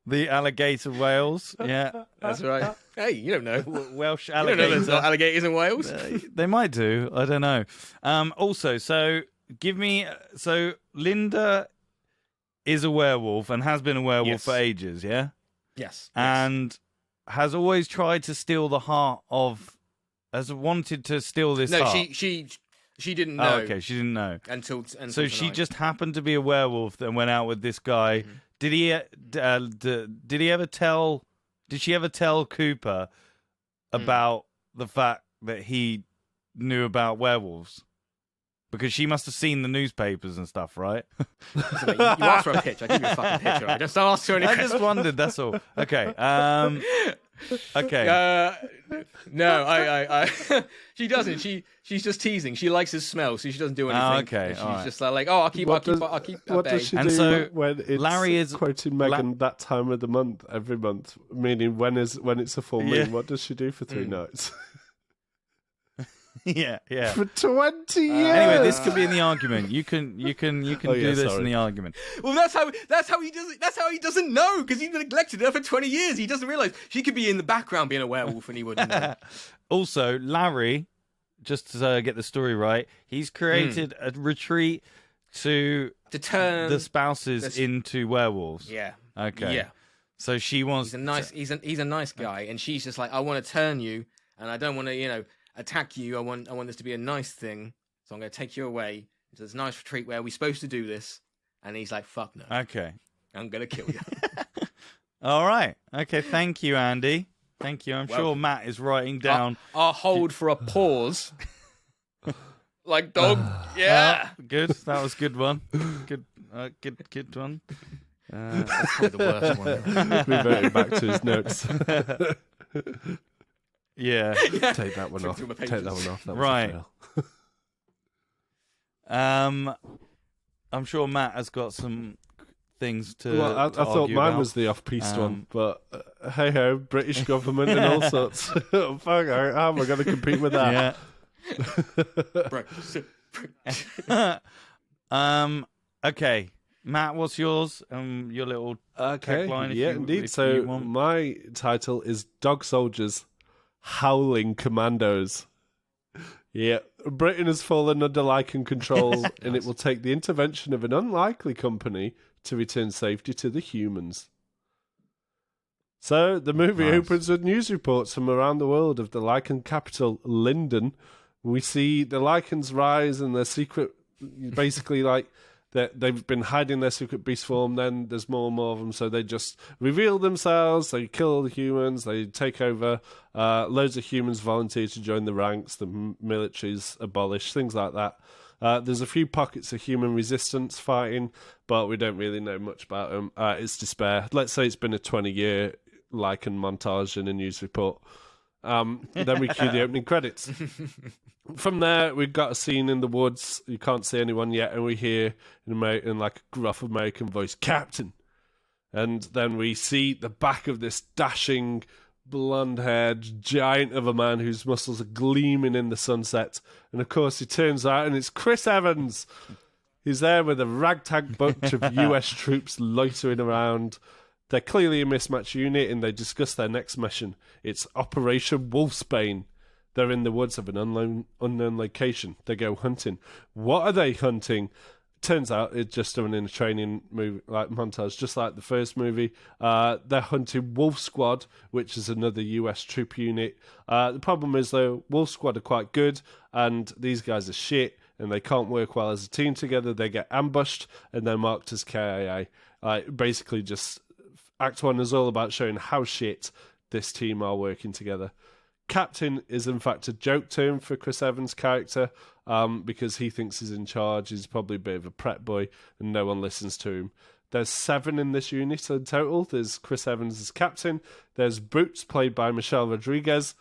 the alligator Wales. Yeah. That's right. Hey, you don't know. Welsh You alligator. don't know there's not alligators in Wales? They might do. I don't know. Also, so Linda is a werewolf and has been a werewolf for ages, yeah? Yes. And has always tried to steal the heart of, has wanted to steal this heart. No, she didn't know. Oh, okay, she didn't know. Until so she tonight. just happened to be a werewolf and went out with this guy. Mm-hmm. Did she ever tell Cooper about the fact that he knew about werewolves? Because she must have seen the newspapers and stuff, right? You asked for a pitch. I give you a fucking pitch, right? Just don't ask for any I questions. just wondered, that's all. Okay. Okay. No, I she doesn't. She's just teasing. She likes his smell, so she doesn't do anything. Oh, okay, She's all right. just like, oh, I'll keep What at does bay. she And do so when it's Larry is- quoting Megan that time of the month every month? Meaning when it's a full moon? Yeah. What does she do for 3 nights? Yeah. For 20 years. Anyway, this could be in the argument. You can do this in sorry. the argument. Well, that's how he does it. That's how he doesn't know, because he's neglected her for 20 years. He doesn't realize she could be in the background being a werewolf, and he wouldn't know. Also, Larry, just to get the story right, he's created a retreat to turn the spouses into werewolves. Yeah. Okay. Yeah. So she wants. He's a nice guy, and she's just like, I want to turn you, and I don't want to attack you. I want this to be a nice thing, so I'm going to take you away to this nice retreat where we're supposed to do this. And he's like, fuck no, Okay. I'm going to kill you. All right. Okay. Thank you, Andy. Thank you. I'm sure Matt is writing down. I'll hold for a pause. Like dog. Yeah. Good. That was a good one. Good one. That's probably the worst one. Reverting back to his notes. Yeah. Take that one off. through my Take pages. that one off. That was Right. a fail. I'm sure Matt has got some things to. Well, I to thought argue mine about. was the off-piste one, but hey ho, British government and all sorts. Fuck, how am I going to compete with that? Yeah. Okay, Matt, what's yours? Your little Okay, tagline, if yeah, you- indeed. if So you want. my title is Dog Soldiers, Howling Commandos. Yeah, Britain has fallen under Lycan control, and it will take the intervention of an unlikely company to return safety to the humans. So the movie Nice. opens with news reports from around the world of the Lycan capital, Linden. We see the Lycans rise and their secret, basically like they've been hiding their secret beast form. Then there's more and more of them, so they just reveal themselves. They kill the humans. They take over. Loads of humans volunteer to join the ranks. The military's abolished. Things like that. There's a few pockets of human resistance fighting, but we don't really know much about them. It's despair. Let's say it's been a 20-year Lycan montage in a news report. Then we cue the opening credits. From there, we've got a scene in the woods. You can't see anyone yet, and we hear in like a gruff American voice, "Captain." And then we see the back of this dashing, blonde-haired giant of a man whose muscles are gleaming in the sunset. And of course, he turns out, and it's Chris Evans. He's there with a ragtag bunch of US troops loitering around. They're clearly a mismatched unit, and they discuss their next mission. It's Operation Wolfsbane. They're in the woods of an unknown location. They go hunting. What are they hunting? Turns out it's just done in a training movie, like montage, just like the first movie. They're hunting Wolf Squad, which is another US troop unit. The problem is, though, Wolf Squad are quite good, and these guys are shit, and they can't work well as a team together. They get ambushed, and they're marked as KIA. Basically, just Act 1 is all about showing how shit this team are working together. Captain is in fact a joke term for Chris Evans' character, because he thinks he's in charge. He's probably a bit of a prep boy, and no one listens to him. There's 7 in this unit in total. There's Chris Evans as captain. There's Boots, played by Michelle Rodriguez.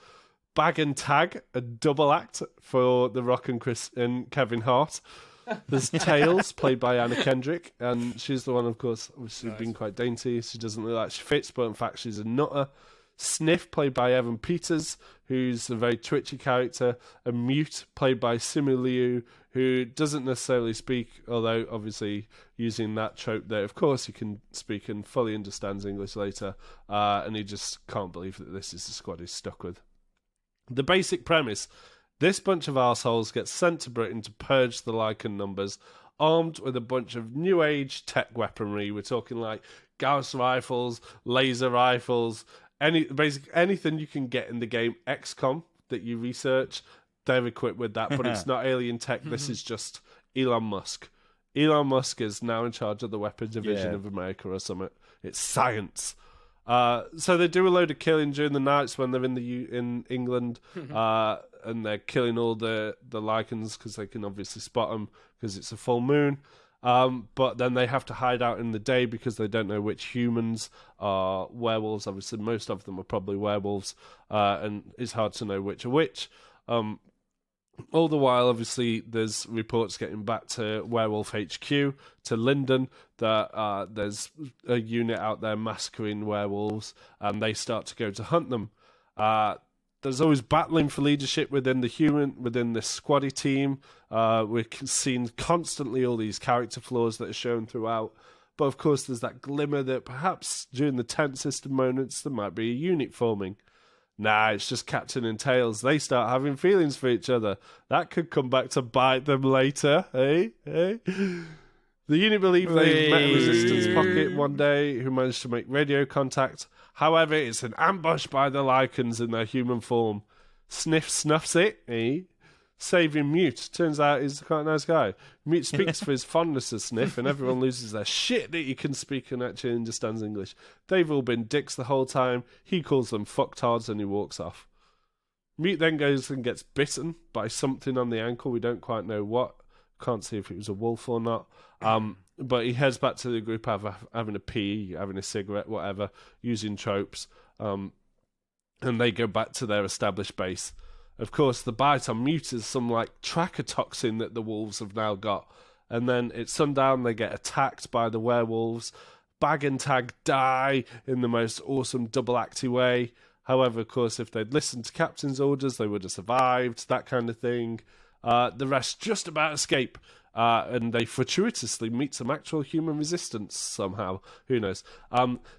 Bag and Tag, a double act for The Rock and Kevin Hart. There's Tails, played by Anna Kendrick, and she's the one, of course, obviously being quite dainty. She doesn't look like she fits, but in fact she's a nutter. Sniff, played by Evan Peters, who's a very twitchy character. And Mute, played by Simu Liu, who doesn't necessarily speak, although obviously using that trope there, of course he can speak and fully understands English later, and he just can't believe that this is the squad he's stuck with. The basic premise: this bunch of arseholes gets sent to Britain to purge the Lycan numbers, armed with a bunch of new age tech weaponry. We're talking like Gauss rifles, laser rifles, anything you can get in the game XCOM that you research, they're equipped with that, but it's not alien tech. This is just Elon Musk. Elon Musk is now in charge of the weapons division of America or something. It's science. So they do a load of killing during the nights when they're in England. and they're killing all the Lycans because they can obviously spot them because it's a full moon. But then they have to hide out in the day because they don't know which humans are werewolves. Obviously, most of them are probably werewolves, and it's hard to know which are which. All the while, obviously, there's reports getting back to Werewolf HQ, to Linden, that there's a unit out there massacring werewolves, and they start to go to hunt them. There's always battling for leadership within this squaddy team. We're seeing constantly all these character flaws that are shown throughout. But of course, there's that glimmer that perhaps during the tent system moments, there might be a unit forming. Nah, it's just Captain and Tails. They start having feelings for each other. That could come back to bite them later, eh? The unit believe they met a resistance pocket one day who managed to make radio contact. However, it's an ambush by the Lycans in their human form. Sniff snuffs it, eh? Saving Mute. Turns out he's quite a nice guy. Mute speaks for his fondness of Sniff, and everyone loses their shit that he can speak and actually understands English. They've all been dicks the whole time. He calls them fucktards and he walks off. Mute then goes and gets bitten by something on the ankle. We don't quite know what. Can't see if it was a wolf or not. But he heads back to the group having a pee, having a cigarette, whatever, using tropes. And they go back to their established base. Of course, the bite on Mute is some like tracker toxin that the wolves have now got. And then at sundown, they get attacked by the werewolves. Bag and Tag die in the most awesome double-acty way. However, of course, if they'd listened to Captain's orders, they would have survived, that kind of thing. The rest just about escape. And they fortuitously meet some actual human resistance somehow. Who knows?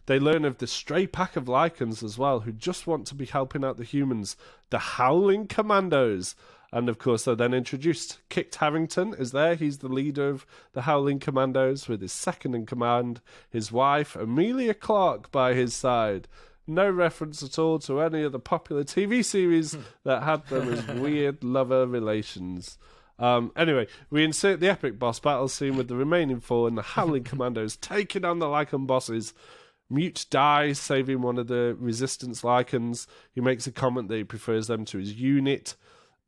They learn of the stray pack of Lycans as well, who just want to be helping out the humans. The Howling Commandos. And of course, they're then introduced. Kit Harington is there. He's the leader of the Howling Commandos with his second in command, his wife, Amelia Clark, by his side. No reference at all to any of the popular TV series that had them as weird lover relations. Anyway, we insert the epic boss battle scene with the remaining four and the Howling Commandos taking on the Lycan bosses. Mute dies, saving one of the resistance Lycans. He makes a comment that he prefers them to his unit.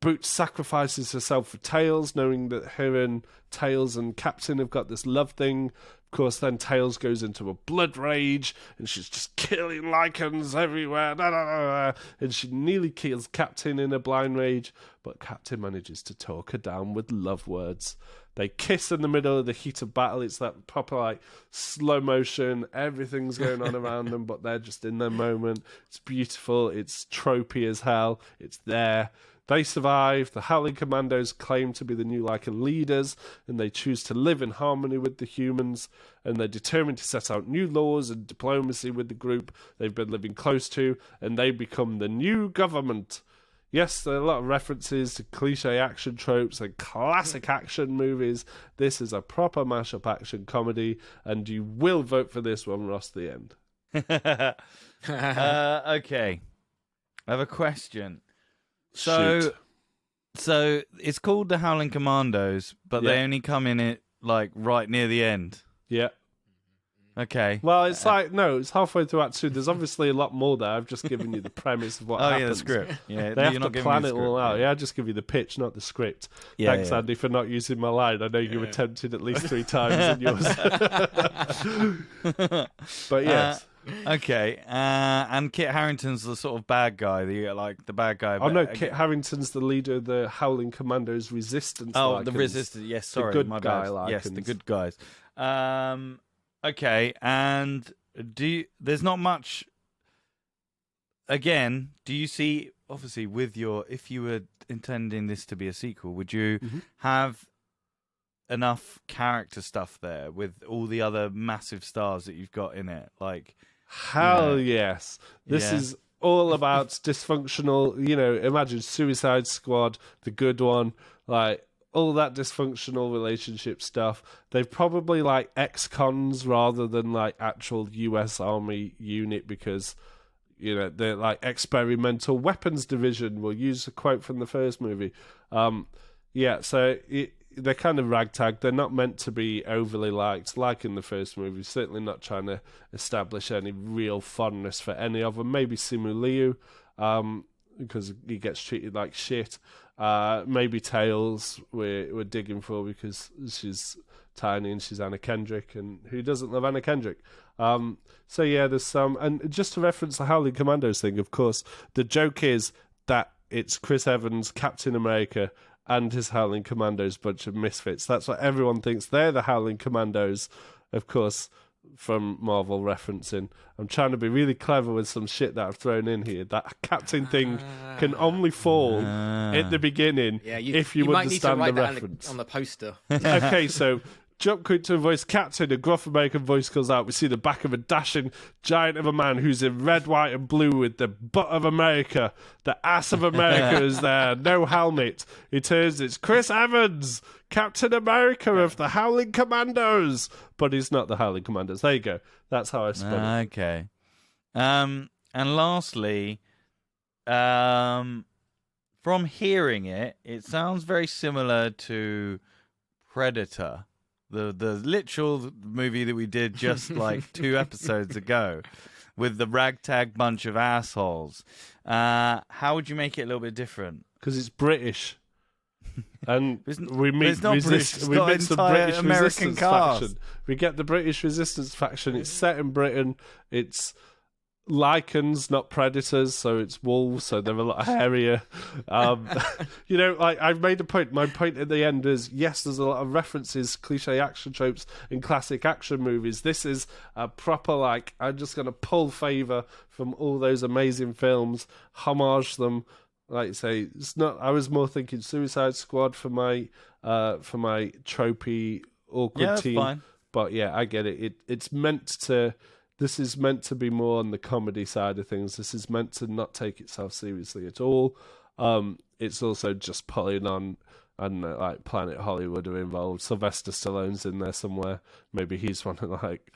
Boots sacrifices herself for Tails, knowing that her and Tails and Captain have got this love thing. Of course, then Tails goes into a blood rage, and she's just killing Lycans everywhere. And she nearly kills Captain in a blind rage, but Captain manages to talk her down with love words. They kiss in the middle of the heat of battle. It's that proper, like, slow motion. Everything's going on around them, but they're just in their moment. It's beautiful. It's tropey as hell. It's there. They survive. The Howling Commandos claim to be the new Lycan leaders, and they choose to live in harmony with the humans, and they're determined to set out new laws and diplomacy with the group they've been living close to, and they become the new government. Yes, there are a lot of references to cliche action tropes and classic action movies. This is a proper mashup action comedy, and you will vote for this one, Ross, the end. Okay. I have a question. So it's called the Howling Commandos, but they only come in it like right near the end. Yeah. Okay. Well, it's it's halfway through Act 2. There's obviously a lot more there. I've just given you the premise of what happens. Yeah, the script. Yeah, they have you're to not plan giving it all out. Yeah, I just give you the pitch, not the script. Yeah, Thanks, Andy, for not using my line. I know you were tempted at least 3 times in yours. But yes. Okay, and Kit Harington's the sort of bad guy, the bad guy. Oh no, Kit Harington's the leader of the Howling Commandos resistance. Oh, Lycans. the resistance. Yes, sorry, the good my guy. bad. Lycans. Yes, the good guys. Okay, and there's not much. Again, do you see? Obviously, if you were intending this to be a sequel, would you have enough character stuff there with all the other massive stars that you've got in it? Like, hell yes. This is all about dysfunctional, imagine Suicide Squad, the good one, like all that dysfunctional relationship stuff. They've probably like ex-cons rather than like actual US Army unit because, they're like experimental weapons division. We'll use a quote from the first movie. They're kind of ragtag. They're not meant to be overly liked, like in the first movie. Certainly not trying to establish any real fondness for any of them. Maybe Simu Liu, because he gets treated like shit. Maybe Tails we're digging for because she's tiny and she's Anna Kendrick, and who doesn't love Anna Kendrick? So yeah, there's some, and just to reference the Howling Commandos thing, of course, the joke is that it's Chris Evans, Captain America, and his Howling Commandos bunch of misfits. That's what everyone thinks. They're the Howling Commandos, of course, from Marvel referencing. I'm trying to be really clever with some shit that I've thrown in here. That captain thing can only fall at the beginning if you might need to understand write the that reference. on the poster. Okay, so jump quick to a voice captain, a gruff American voice calls out. We see the back of a dashing giant of a man who's in red, white, and blue with the butt of America. The ass of America is there. No helmet. He turns, it's Chris Evans, Captain America of the Howling Commandos. But he's not the Howling Commandos. There you go. That's how I spun it. Okay. And lastly, from hearing it, it sounds very similar to Predator. The literal movie that we did just like 2 episodes ago with the ragtag bunch of assholes. How would you make it a little bit different? Because it's British. And we meet it's not British. It's we got meet the entire British American resistance cast. faction. We get the British resistance faction. It's set in Britain. It's lichens, not predators, so it's wolves, so they're a lot hairier. You know, like I've made a point. My point at the end is, yes, there's a lot of references, cliche action tropes in classic action movies. This is a proper, like, I'm just going to pull favour from all those amazing films, homage them. Like you say, it's not. I was more thinking Suicide Squad for my tropey awkward team. Fine. But yeah, I get it. It's meant to. This is meant to be more on the comedy side of things. This is meant to not take itself seriously at all. It's also just pulling on, and like Planet Hollywood are involved. Sylvester Stallone's in there somewhere. Maybe he's one of like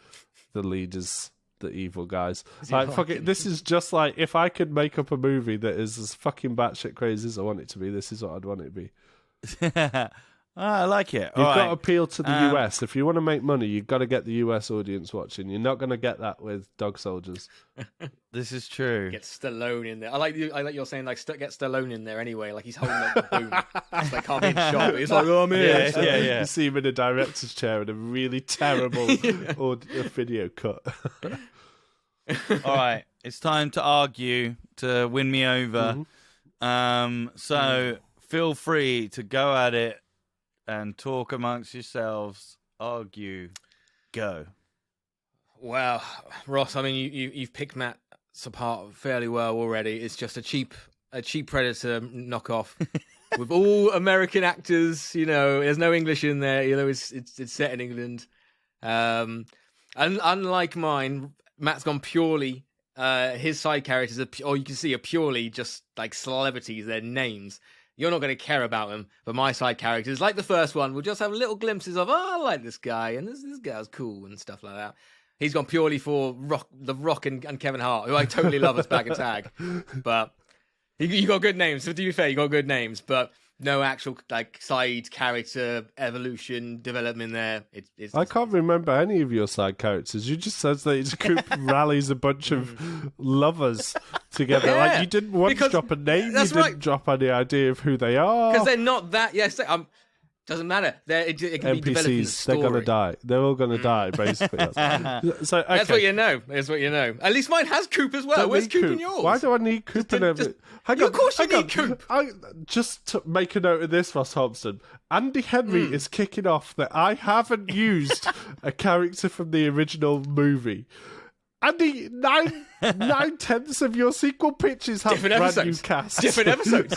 the leaders, the evil guys. Like, fuck it. This is just like, if I could make up a movie that is as fucking batshit crazy as I want it to be, this is what I'd want it to be. I like it. You've got to appeal to the US. If you want to make money, you've got to get the US audience watching. You're not going to get that with Dog Soldiers. This is true. Get Stallone in there. I like you're saying, like, get Stallone in there anyway. Like, he's holding up the boom. It's like, can't be in shot. He's like, oh, I'm here. Yeah. You see him in a director's chair in a really terrible video cut. All right, it's time to argue to win me over. So feel free to go at it and talk amongst yourselves. Argue. Go. Wow, Ross, I mean, you've picked Matt's apart fairly well already. It's just a cheap Predator knockoff with all American actors. You know, there's no English in there. You know, it's set in England. And unlike mine, Matt's gone purely. His side characters are purely just like celebrities. Their names. You're not going to care about them, but my side characters, like the first one, will just have little glimpses of, I like this guy, and this guy's cool, and stuff like that. He's gone purely for The Rock and Kevin Hart, who I totally love as Bag and Tag. But you got good names. So to be fair, you got good names, but no actual like side character evolution development there. I can't remember any of your side characters. You just said that Coop rallies a bunch of lovers together. Yeah, like, you didn't once drop a name. You didn't drop any idea of who they are. Because they're not that. Yes, doesn't matter. It can be developed in the NPCs, story. they're gonna die. They're all gonna die, basically. So okay. That's what you know. That's what you know. At least mine has Coop as well. Don't Where's need Coop in yours? Why do I need Coop in every? Hang on, of course you hang need on. Coop. Just to make a note of this, Ross Thompson. Andy Henry is kicking off that I haven't used a character from the original movie. Andy, 9/10 of your sequel pitches have Different brand episodes. new casts. Different episodes.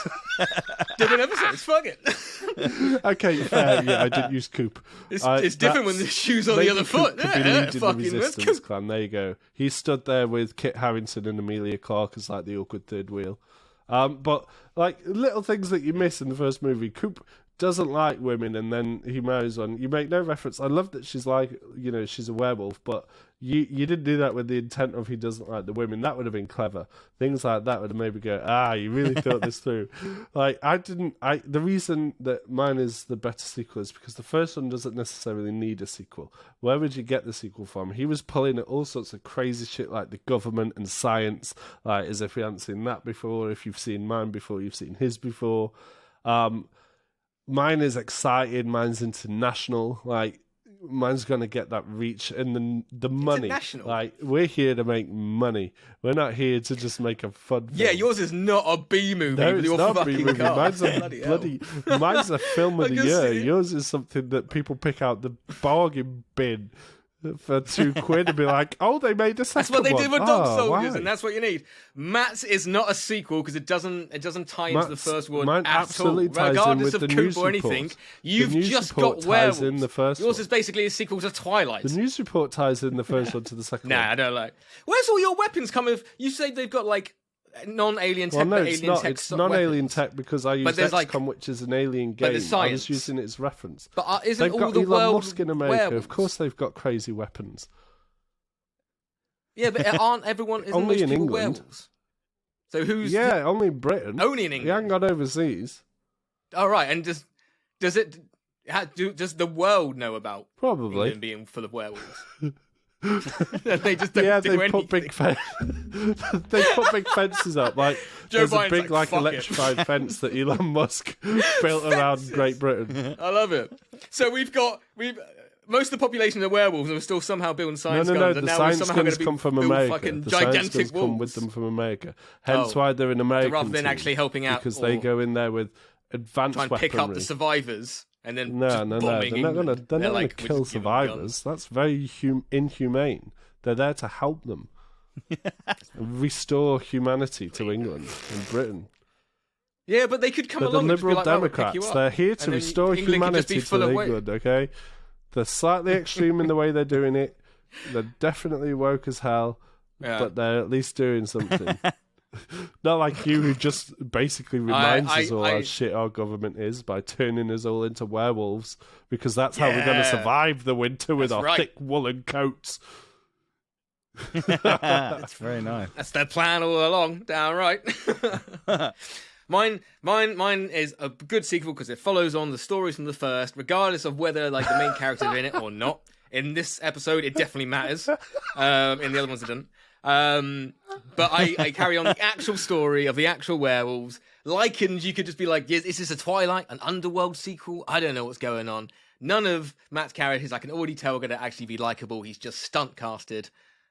Different episodes. Fuck it. Okay, fair. Yeah, I didn't use Coop. It's different when the shoe's on the other foot. Could be leading the Fucking Resistance Clan. There you go. He stood there with Kit Harington and Amelia Clark as like the awkward third wheel. But like little things that you miss in the first movie, Coop doesn't like women, and then he marries one. You make no reference. I love that she's like, she's a werewolf, but you didn't do that with the intent of he doesn't like the women. That would have been clever. Things like that would have maybe go, you really thought this through. Like, the reason that mine is the better sequel is because the first one doesn't necessarily need a sequel. Where would you get the sequel from? He was pulling at all sorts of crazy shit like the government and science, like as if we hadn't seen that before. If you've seen mine before, you've seen his before. Mine is exciting. Mine's international. Like, mine's going to get that reach and the money. Like, we're here to make money. We're not here to just make a fun film. Yeah, yours is not a B movie. No, with it's your not a fucking B movie. car. Mine's mine's a film of the year. Yours is something that people pick out the bargain bin for £2 and be like, oh, they made a second That's what they did with Dog Soldiers, why? and that's what you need. Matt's is not a sequel because it doesn't tie into the first one mine at absolutely all. ties Regardless in with of the Coop news or anything, report. you've The news just report got ties werewolves. in the first Yours one. is basically a sequel to Twilight. The news report ties in the first one to the second one. Nah, I don't like. Where's all your weapons coming? You say they've got like non-alien tech, Well, no, but it's alien not. tech. It's non-alien weapons. tech because I used there's, XCOM, which is an alien but game. there's I science. was using it as reference. But isn't They've all got the Elon world Musk in America. werewolves? Of course, they've got crazy weapons. Yeah, but aren't everyone? Isn't Only most in people England. werewolves? So who's? Yeah, only in Britain. Only in He England. hasn't gone overseas. All right, and does the world know about Probably. England being full of werewolves? They just don't Yeah, do they anything. put big they put big fences up. Like Joe there's Biden's a big like, "Fuck it." electrified fence that Elon Musk built around Great Britain. I love it. So we've most of the population are werewolves, and we're still somehow building science guns. No. And The now we're science somehow guns going to come from build America. fucking The science gigantic guns come with wolves. them from America. Hence Oh. why they're an American rather than team, actually helping out because or they go in there with advanced try and weaponry. pick up the survivors and then No. just They're bombing not gonna. England. They're not like, gonna "We're kill just giving them guns." survivors. That's very inhumane. They're there to help them restore humanity to England and Britain. Yeah, but they could come They're the along and just be Liberal like, "Well, we'll pick you Democrats. up." They're here to And then restore England could just be humanity full to of England, okay? They're slightly extreme in the way they're doing it. They're definitely woke as hell, Yeah. but they're at least doing something. Not like you, who just basically reminds us all how shit our government is by turning us all into werewolves, because that's how we're going to Yeah. survive the winter with That's our right. thick woolen coats. That's very nice. That's their plan all along. Damn right. Mine is a good sequel because it follows on the stories from the first, regardless of whether like the main character's in it or not. In this episode, it definitely matters. In the other ones, it doesn't. But I carry on the actual story of the actual werewolves. Lycans, you could just be like, is this a Twilight, an Underworld sequel? I don't know what's going on. None of Matt's characters, I can already tell, are going to actually be likable. He's just stunt casted.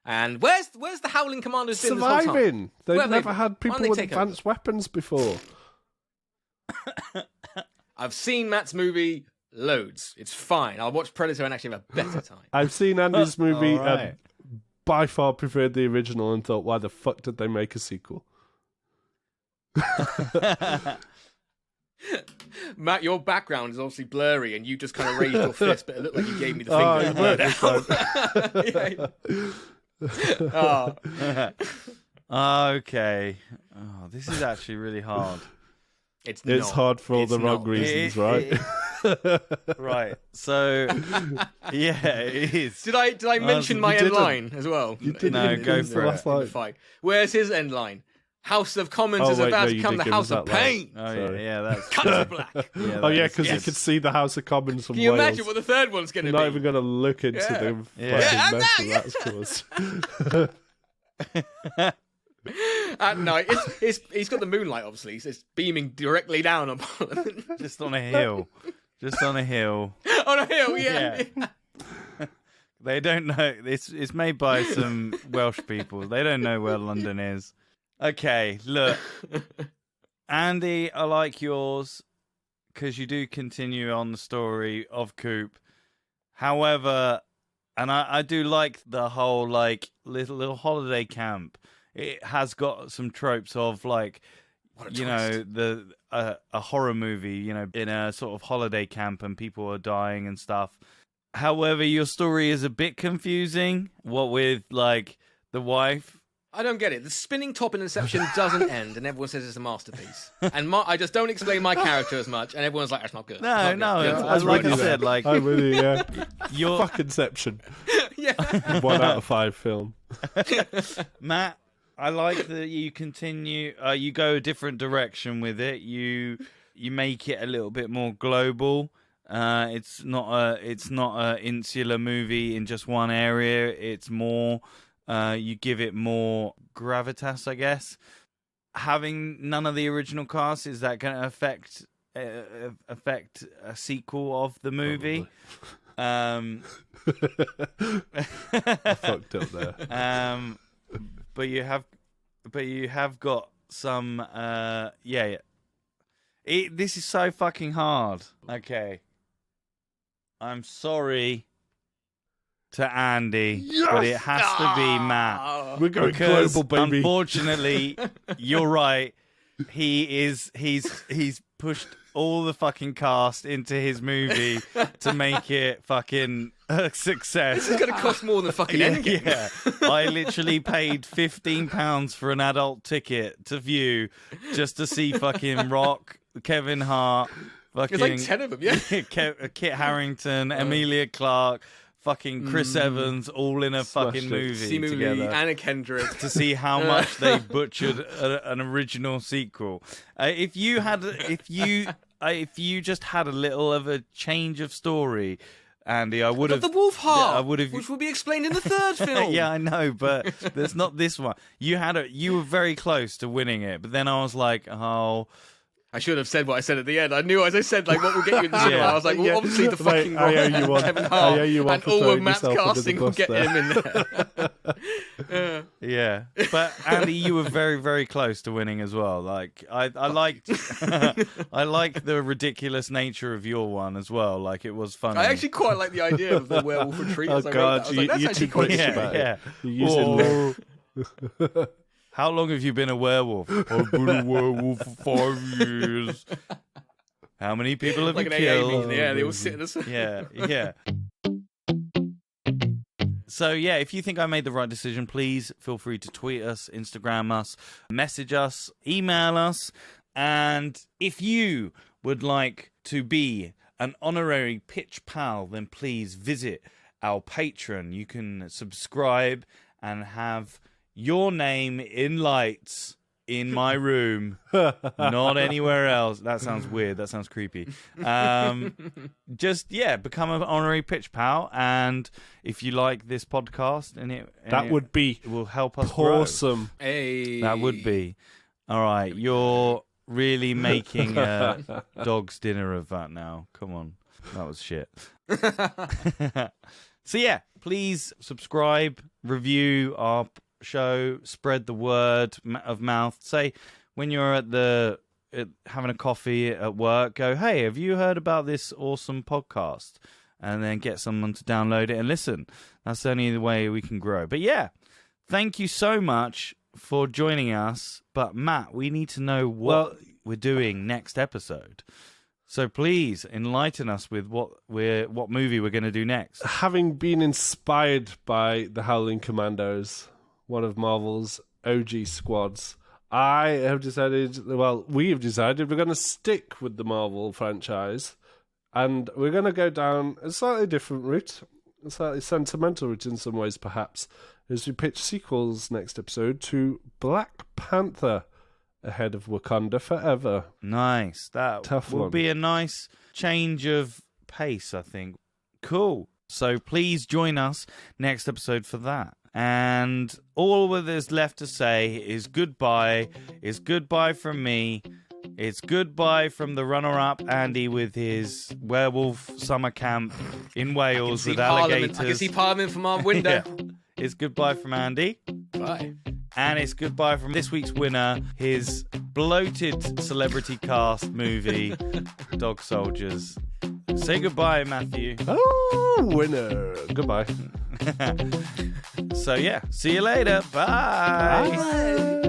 And where's the Howling Commandos been this whole time? Surviving. They've Where have never they- had why people don't they with take over? advanced weapons before. I've seen Matt's movie loads. It's fine. I'll watch Predator and actually have a better time. I've seen Andy's movie All right. by far preferred the original and thought, why the fuck did they make a sequel? Matt, your background is obviously blurry and you just kind of raised your fist, but it looked like you gave me the Oh, finger. it worked this time. Oh, Okay. Oh, this is actually really hard. it's It's not. hard for all It's the wrong not. reasons, right? Right. So, yeah, it is. Did I mention you my end didn't. line as well? You didn't No, even go use for the it. last In the line. fight. Where's his end line? House of Commons Oh, is wait, about no, to you become did the give House us of that line. Pain. Oh, yeah, Sorry. yeah, that's Country black. Yeah, Oh, yeah, that is because you yes. could see the House of Commons from Can you Wales. imagine what the third one's going to You're be? not even going to look into Yeah. the Yeah. fucking Yeah, mess no, that caused. At night, he's got the moonlight. Obviously, so it's beaming directly down on Parliament. just on a hill. Just on a hill. On a hill, yeah. They don't know. It's made by some Welsh people. They don't know where London is. Okay, look. Andy, I like yours because you do continue on the story of Coop. However, and I do like the whole like little holiday camp. It has got some tropes of like, you know, a horror movie, you know, in a sort of holiday camp and people are dying and stuff. However, your story is a bit confusing. What with like the wife I don't get it. The spinning top in Inception doesn't end, and everyone says it's a masterpiece. And I just don't explain my character as much, and everyone's like, "That's not good." No, no. That's Like really I said, like I really, you're fuck Inception. yeah. 1 out of 5 film. Matt. I like that you continue. You go a different direction with it. You make it a little bit more global. It's not a insular movie in just one area. It's more. You give it more gravitas, I guess. Having none of the original cast, is that going to affect a sequel of the movie? I fucked up there. But you have got some. This is so fucking hard. Okay, I'm sorry to Andy, but it has to be Matt. We're going Because global, baby. unfortunately, you're right. He's pushed all the fucking cast into his movie to make it fucking a success. This is going to cost more than fucking Endgame. Yeah, I literally paid £15 for an adult ticket to view just to see fucking Rock, Kevin Hart, fucking There's like 10 of them, yeah. Kit Harington, Emilia Clarke, fucking Chris Evans, all in a fucking it. movie Simu Lee, together Anna Kendrick. to see how much they butchered an original sequel. If you just had a little of a change of story, Andy, I would have the wolf heart, which will be explained in the third film. Yeah, I know, but there's not this one. You were very close to winning it, but then I was like, oh. I should have said what I said at the end. I knew, as I said, like, what will get you in the cinema. Yeah. I was like, well, obviously the fucking I owe Rock you one. Kevin I Hart owe you one and for all of throwing Matt's yourself under the casting will bus get there. him in there. Yeah, but Andy, you were very, very close to winning as well. Like I liked, I like the ridiculous nature of your one as well. Like it was funny. I actually quite like the idea of the werewolf retreat. Oh as I wrote that. I was like, that's you're actually too quite British Yeah, about yeah. it. You're using Whoa. How long have you been a werewolf? I've been a werewolf for 5 years. How many people have like you an AA killed? meeting. Yeah, they all sit in the Yeah. So, yeah, if you think I made the right decision, please feel free to tweet us, Instagram us, message us, email us. And if you would like to be an honorary pitch pal, then please visit our Patreon. You can subscribe and have your name in lights in my room, not anywhere else. That sounds weird. That sounds creepy. Just, become an honorary pitch pal. And if you like this podcast, That would be it will help us grow. awesome. Hey. That would be. All right. You're really making a dog's dinner of that now. Come on. That was shit. So, yeah, please subscribe, review our show, spread the word of mouth. Say when you're having a coffee at work, go, hey, have you heard about this awesome podcast? And then get someone to download it and listen. That's the only way we can grow. But yeah, thank you so much for joining us. But Matt, we need to know what we're doing next episode. So please enlighten us with what movie we're going to do next. Having been inspired by the Howling Commandos, one of Marvel's OG squads, we have decided we're going to stick with the Marvel franchise, and we're going to go down a slightly different route, a slightly sentimental route in some ways, perhaps, as we pitch sequels next episode to Black Panther, ahead of Wakanda Forever. Nice. That Tough will one. be a nice change of pace, I think. Cool. So please join us next episode for that. And all that is left to say is goodbye. It's goodbye from me. It's goodbye from the runner-up, Andy, with his werewolf summer camp in Wales with alligators. I can see Parliament from our window. Yeah. It's goodbye from Andy. Bye. And it's goodbye from this week's winner, his bloated celebrity cast movie, Dog Soldiers. Say goodbye, Matthew. Oh, winner. Goodbye. So, yeah, see you later. Bye. Bye.